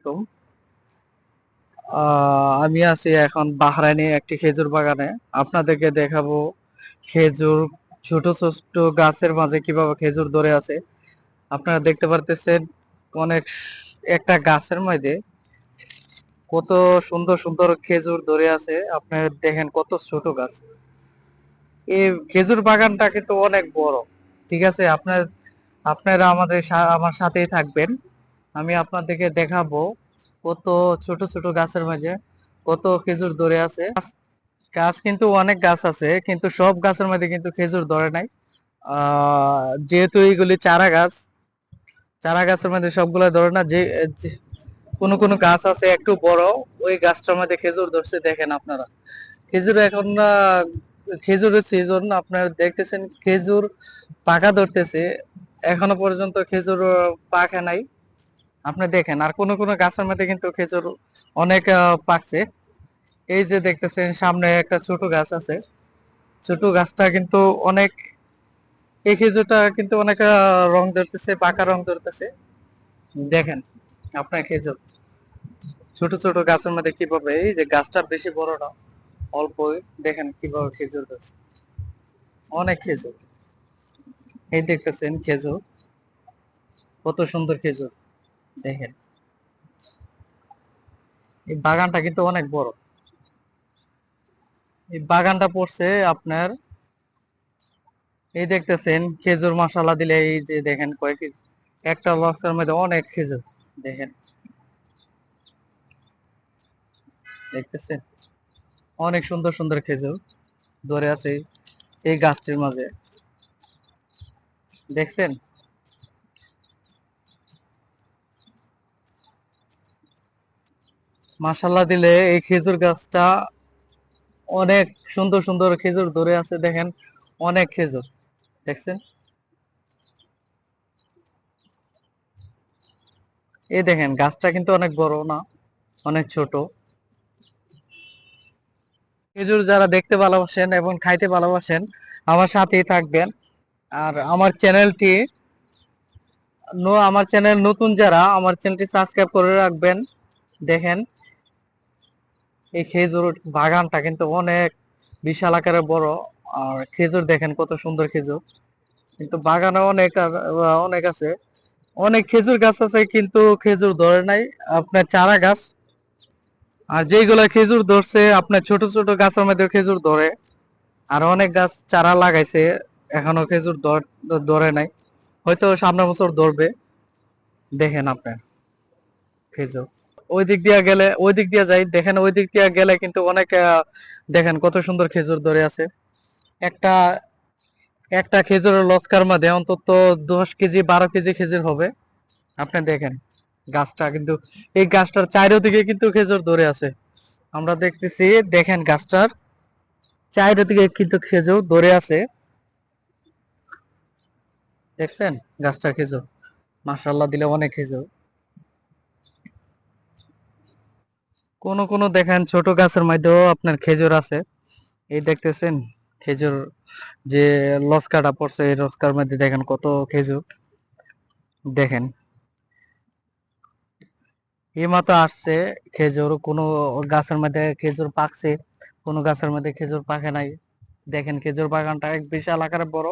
তো, আমি আছি এখন বাহরাইনে একটি খেজুর বাগানে। আপনাদেরকে দেখাবো খেজুর, ছোট ছোট গাছের মাঝে কিভাবে খেজুর ধরে আছে। আপনারা দেখতে পারতেছেন অনেক, একটা গাছের মধ্যে কত সুন্দর সুন্দর খেজুর ধরে আছে। আপনারা দেখেন কত ছোট গাছ। এই খেজুর বাগানটা কিন্তু অনেক বড়। ঠিক আছে, আপনারা আমার সাথেই থাকবেন। আমি আপনাদেরকে দেখাবো কত ছোট ছোট গাছের মাঝে কত খেজুর ধরে আছে। গাছ কিন্তু অনেক গাছ আছে, কিন্তু সব গাছের মধ্যে কিন্তু খেজুর ধরে নাই। যেহেতু এইগুলি চারা গাছ, চারা গাছের মধ্যে সবগুলো ধরে না। কোনো কোনো গাছ আছে একটু বড়, ওই গাছটার মধ্যে খেজুর ধরছে। দেখেন আপনারা, খেজুর এখন খেজুরের সিজন, আপনারা দেখতেছেন খেজুর পাকা ধরতেছে। এখনো পর্যন্ত খেজুর পাকে নাই। আপনি দেখেন, আর কোন কোন গাছের মধ্যে কিন্তু খেজুর অনেক পাকছে। এই যে দেখতেছেন সামনে একটা ছোট গাছ আছে, ছোট গাছটা কিন্তু অনেক, এই খেজুরটা কিন্তু অনেক রং ধরতেছে, পাকা রং ধরতেছে। দেখেন আপনার খেজুর ছোট ছোট গাছের মধ্যে কিভাবে, এই যে গাছটা বেশি বড় না, অল্প, দেখেন কিভাবে খেজুর ধরছে, অনেক খেজুর। এই দেখতেছেন খেজুর, কত সুন্দর খেজুর। দেখেন এই বাগানটা কিন্তু অনেক বড়। এই বাগানটা পড়ছে আপনার, এই দেখতেছেন খেজুর মশালা দিলে, এই যে দেখেন কয়েক কেজি, একটা বক্সের মধ্যে অনেক খেজুর। দেখেন, দেখতেছেন অনেক সুন্দর সুন্দর খেজুর ধরে আছে এই গাছটির মাঝে। দেখছেন, মাশাল্লাহ দিলে এই খেজুর গাছটা অনেক সুন্দর সুন্দর খেজুর ধরে আছে। দেখেন অনেক খেজুর, দেখছেন। এই দেখেন গাছটা কিন্তু অনেক বড় না, অনেক ছোট। খেজুর যারা দেখতে ভালোবাসেন এবং খাইতে ভালোবাসেন, আমার সাথেই থাকবেন। আর আমার চ্যানেল নতুন যারা, আমার চ্যানেলটি সাবস্ক্রাইব করে রাখবেন। দেখেন এই খেজুর বাগানটা কিন্তু অনেক বিশাল আকারে বড়। আর খেজুর দেখেন কত সুন্দর খেজুর, কিন্তু বাগানে অনেক আছে, অনেক খেজুর গাছ আছে, কিন্তু খেজুর ধরে নাই। আপনার চারা গাছ, আর যেগুলা খেজুর ধরছে আপনার ছোট ছোট গাছের মধ্যে খেজুর ধরে। আর অনেক গাছ চারা লাগাইছে, এখনো খেজুর ধরে নাই, হয়তো সামনের বছর ধরবে। দেখেন আপনার খেজুর, ওই দিক দিয়ে গেলে, ওই দিক দিয়ে যাই, দেখেন ওই দিক দিয়ে গেলে কিন্তু অনেক দেখেন কত সুন্দর খেজুর ধরে আছে। একটা একটা খেজুরের লস্কার মধ্যে অন্তত 10 কেজি 12 কেজি খেজুর হবে। আপনি দেখেন গাছটা কিন্তু, এই গাছটার চারিদিকে কিন্তু খেজুর ধরে আছে। আমরা দেখতেছি, দেখেন গাছটার চারিদিকে কিন্তু খেজুর ধরে আছে। দেখছেন গাছটার খেজুর, মাশাআল্লাহ দিলে অনেক খেজুর। কোন কোন দেখেন ছোট গাছের মধ্যেও আপনার খেজুর আছে। এই দেখতেছেন খেজুর, যে লস্কাটা পড়ছে, এই লস্কার মধ্যে দেখেন কত খেজুর। দেখেন এই মতো আসছে খেজুর, কোনো গাছের মধ্যে খেজুর পাকছে, কোনো গাছের মধ্যে খেজুর পাকে নাই। দেখেন খেজুর বাগানটা এক বিশাল আকারে বড়।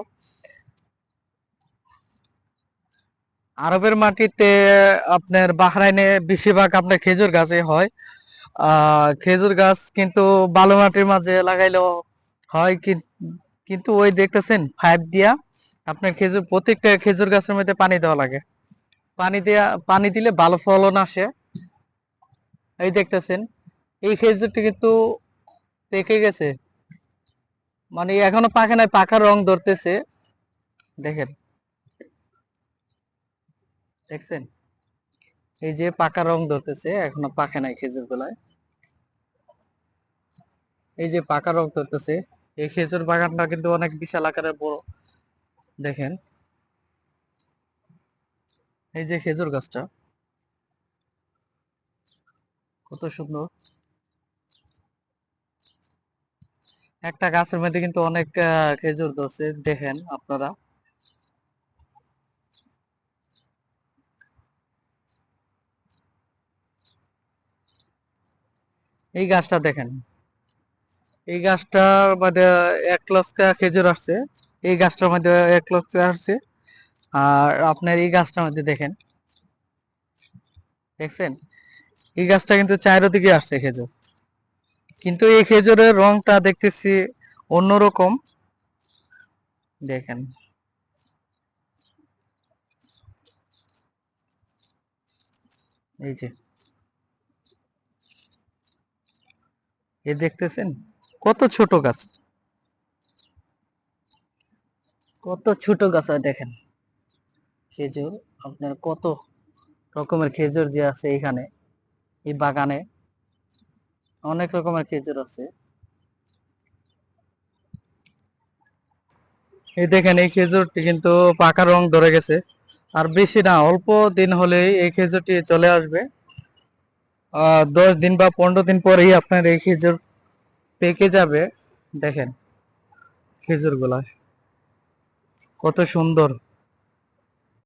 আরবের মাটিতে, আপনার বাহরাইনে বেশিরভাগ আপনার খেজুর গাছে হয়। খেজুর গাছ কিন্তু বালু মাটির মাঝে লাগাইলেও হয়, কিন্তু ওই দেখতেছেন পাইপ দিয়া আপনার খেজুর, প্রত্যেকটা খেজুর গাছের মধ্যে পানি দেওয়া লাগে। পানি দিলে ভালো ফলন আসে। এই দেখতেছেন এই খেজুরটি কিন্তু পেকে গেছে, মানে এখনো পাকে নাই, পাকার রং ধরতেছে। দেখেন, দেখছেন এই যে পাকা রং ধরতেছে, এখনো পাকে নাই খেজুর গুলায়। এই যে পাকা রং ধরতেছে, এই খেজুর বাগানটা কিন্তু অনেক বিশাল আকারের বড়। দেখেন এই যে খেজুর গাছটা কত সুন্দর। একটা গাছের মধ্যে কিন্তু অনেক খেজুর ধরছে, দেখেন আপনারা। এই গাছটা দেখেন, এই গাছটার মধ্যে এক লক্ষ খেজুর আসছে, এই গাছটার মধ্যে এক লক্ষ আসছে। আর আপনার এই গাছটার মধ্যে দেখেন, দেখছেন এই গাছটা কিন্তু চারিদিকে আসছে খেজুর, কিন্তু এই খেজুরের রংটা দেখতেছি অন্যরকম। দেখেন, এই যে এ দেখতেছেন কত ছোট গাছ, কত ছোট গাছ হয় দেখেন। খেজুর আপনার কত রকমের খেজুর যে আছে এখানে, এই বাগানে অনেক রকমের খেজুর আছে। এই দেখেন এই খেজুরটি কিন্তু পাকা রং ধরে গেছে, আর বেশি না, অল্প দিন হলেই এই খেজুরটি চলে আসবে। 10 দিন বা 15 দিন পরেই আপনার এই খেজুর পেকে যাবে। দেখেন খেজুর গুলা কত সুন্দর।